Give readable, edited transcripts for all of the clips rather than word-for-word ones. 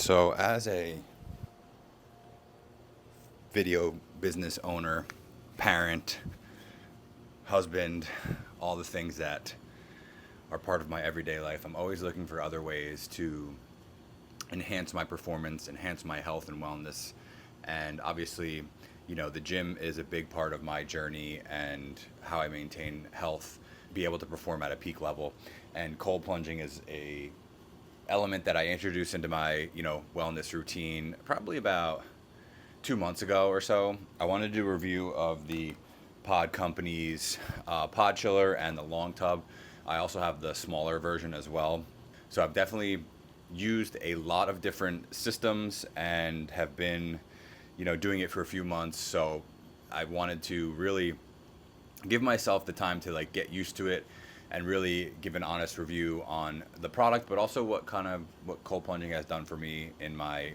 So, as a video business owner, parent, husband, all the things that are part of my everyday life, I'm always looking for other ways to enhance my performance, enhance my health and wellness. And obviously, the gym is a big part of my journey and how I maintain health, be able to perform at a peak level. And cold plunging is a element that I introduced into my, wellness routine probably about 2 months ago or so. I wanted to do a review of the Pod Company's Pod Chiller and the Long Tub. I also have the smaller version as well. So I've definitely used a lot of different systems and have been, doing it for a few months. So I wanted to really give myself the time to get used to it and really give an honest review on the product, but also what cold plunging has done for me in my,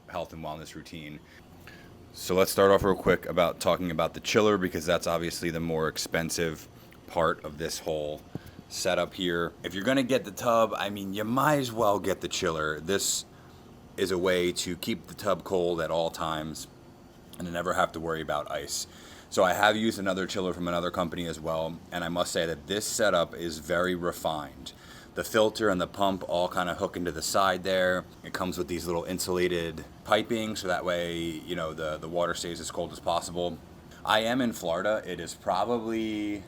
health and wellness routine. So let's start off real quick about talking about the chiller, because that's obviously the more expensive part of this whole setup here. If you're gonna get the tub, you might as well get the chiller. This is a way to keep the tub cold at all times and to never have to worry about ice. So I have used another chiller from another company as well, and I must say that this setup is very refined. The filter and the pump all kind of hook into the side there. It comes with these little insulated piping, so that way, the water stays as cold as possible. I am in Florida. It is probably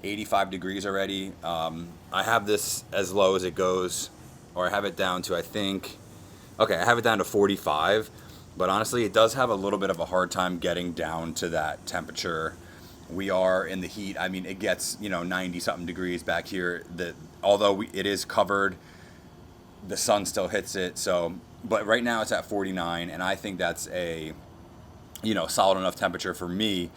85 degrees already. I have this as low as it goes, or I have it down to, I have it down to 45. But honestly, it does have a little bit of a hard time getting down to that temperature. We are in the heat. It gets 90 something degrees back here. Although it is covered, the sun still hits it. So, but right now it's at 49, and I think that's a solid enough temperature for me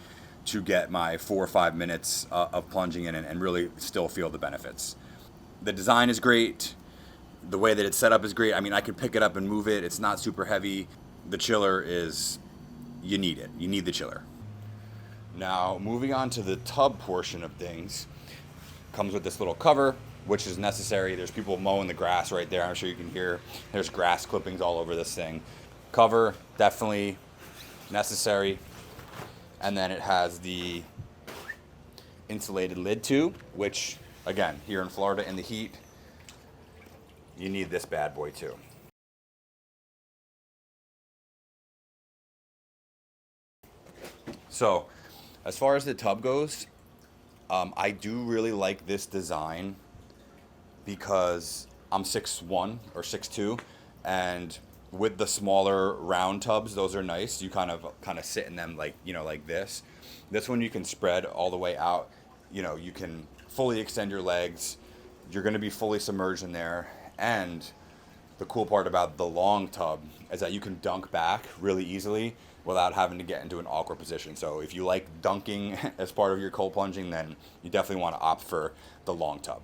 to get my 4 or 5 minutes of plunging in and really still feel the benefits. The design is great. The way that it's set up is great. I can pick it up and move it. It's not super heavy. The chiller is, you need it. You need the chiller. Now, moving on to the tub portion of things, comes with this little cover, which is necessary. There's people mowing the grass right there. I'm sure you can hear there's grass clippings all over this thing. Cover, definitely necessary. And then it has the insulated lid too, which, again, here in Florida in the heat, you need this bad boy too. So, as far as the tub goes, I do really like this design because I'm 6'1" or 6'2", and with the smaller round tubs, those are nice. You kind of sit in them like this. This one you can spread all the way out. You can fully extend your legs. You're going to be fully submerged in there, and the cool part about the long tub is that you can dunk back really easily without having to get into an awkward position. So if you like dunking as part of your cold plunging, then you definitely want to opt for the long tub.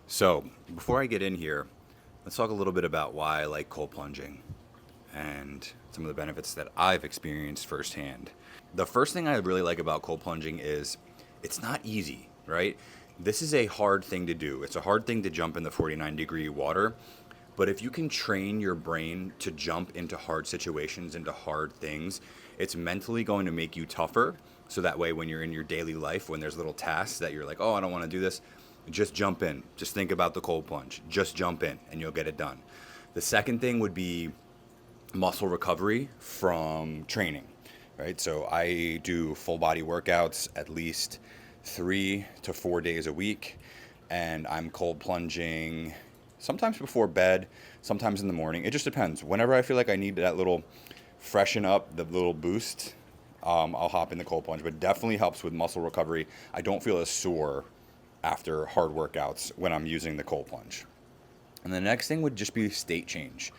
So before I get in here, let's talk a little bit about why I like cold plunging and some of the benefits that I've experienced firsthand. The first thing I really like about cold plunging is it's not easy, right? This is a hard thing to do. It's a hard thing to jump in the 49-degree water. But if you can train your brain to jump into hard situations, into hard things, it's mentally going to make you tougher. So that way, when you're in your daily life, when there's little tasks that you're like, oh, I don't want to do this, just jump in. Just think about the cold plunge. Just jump in and you'll get it done. The second thing would be muscle recovery from training, right? So I do full body workouts at least 3 to 4 days a week, and I'm cold plunging sometimes before bed, sometimes in the morning. It just depends. Whenever I feel like I need that little freshen up, the little boost, I'll hop in the cold plunge. But definitely helps with muscle recovery. I don't feel as sore after hard workouts when I'm using the cold plunge. And the next thing would just be state change.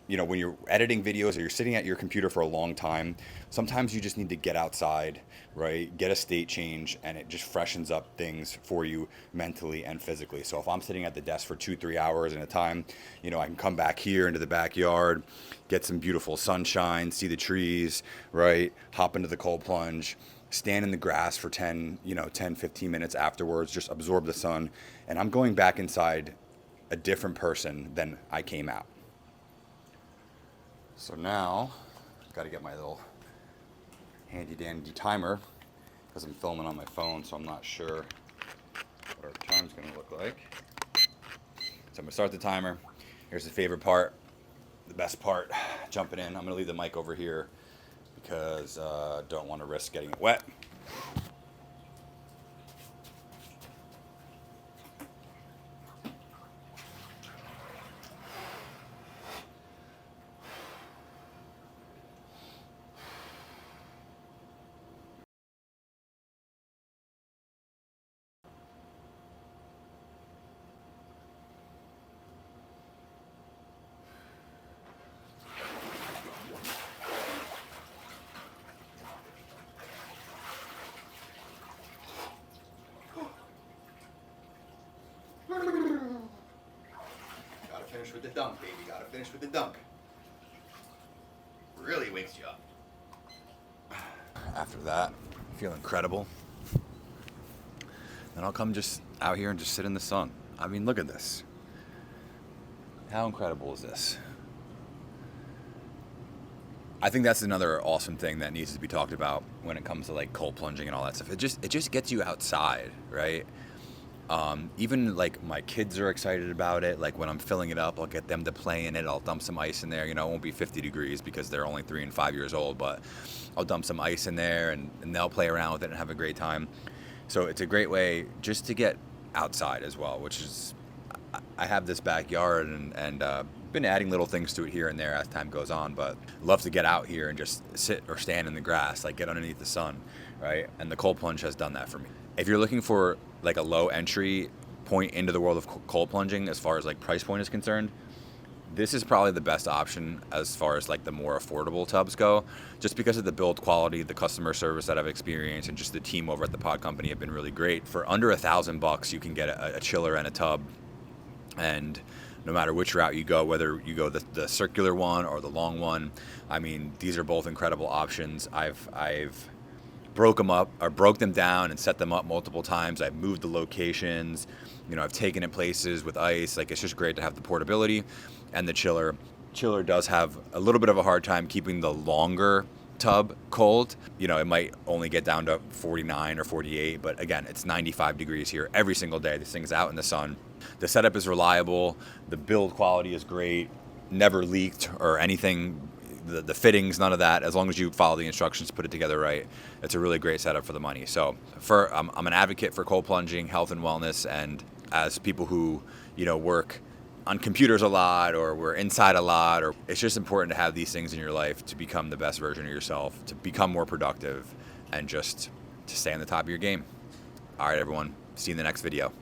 When you're editing videos or you're sitting at your computer for a long time, sometimes you just need to get outside, right? Get a state change, and it just freshens up things for you mentally and physically. So if I'm sitting at the desk for 2-3 hours at a time, I can come back here into the backyard, get some beautiful sunshine, see the trees, right? Hop into the cold plunge, stand in the grass for 10, 15 minutes afterwards, just absorb the sun. And I'm going back inside a different person than I came out. So now, got to get my little handy dandy timer because I'm filming on my phone, so I'm not sure what our time's going to look like. So I'm going to start the timer. Here's the favorite part, the best part, jumping in. I'm going to leave the mic over here because I don't want to risk getting it wet. Gotta finish with the dunk, baby. Gotta finish with the dunk. Really wakes you up. After that, I feel incredible. Then I'll come just out here and just sit in the sun. I mean, look at this. How incredible is this? I think that's another awesome thing that needs to be talked about when it comes to like cold plunging and all that stuff. It just gets you outside, right? Even like my kids are excited about it. Like when I'm filling it up, I'll get them to play in it. I'll dump some ice in there. You know, it won't be 50 degrees because they're only 3 and 5 years old, but I'll dump some ice in there and they'll play around with it and have a great time. So it's a great way just to get outside as well, which is, I have this backyard and been adding little things to it here and there as time goes on, but love to get out here and just sit or stand in the grass, like get underneath the sun, right? And the cold plunge has done that for me. If you're looking for like a low entry point into the world of cold plunging as far as like price point is concerned, this is probably the best option as far as like the more affordable tubs go, just because of the build quality, the customer service that I've experienced, and just the team over at the pod company have been really great. For under $1,000 you can get a chiller and a tub, and no matter which route you go, whether you go the circular one or the long one, I mean, these are both incredible options. I've broke them down and set them up multiple times. I've moved the locations, you know, I've taken it places with ice. Like, it's just great to have the portability. And the chiller does have a little bit of a hard time keeping the longer tub cold. You know, it might only get down to 49 or 48, but again, it's 95 degrees here every single day. This thing's out in the sun. The setup is reliable. The build quality is great. Never leaked or anything. The fittings, none of that. As long as you follow the instructions, put it together right, it's a really great setup for the money. So I'm an advocate for cold plunging, health and wellness, and as people who, you know, work on computers a lot or we're inside a lot, or it's just important to have these things in your life to become the best version of yourself, to become more productive, and just to stay on the top of your game. All right, everyone. See you in the next video.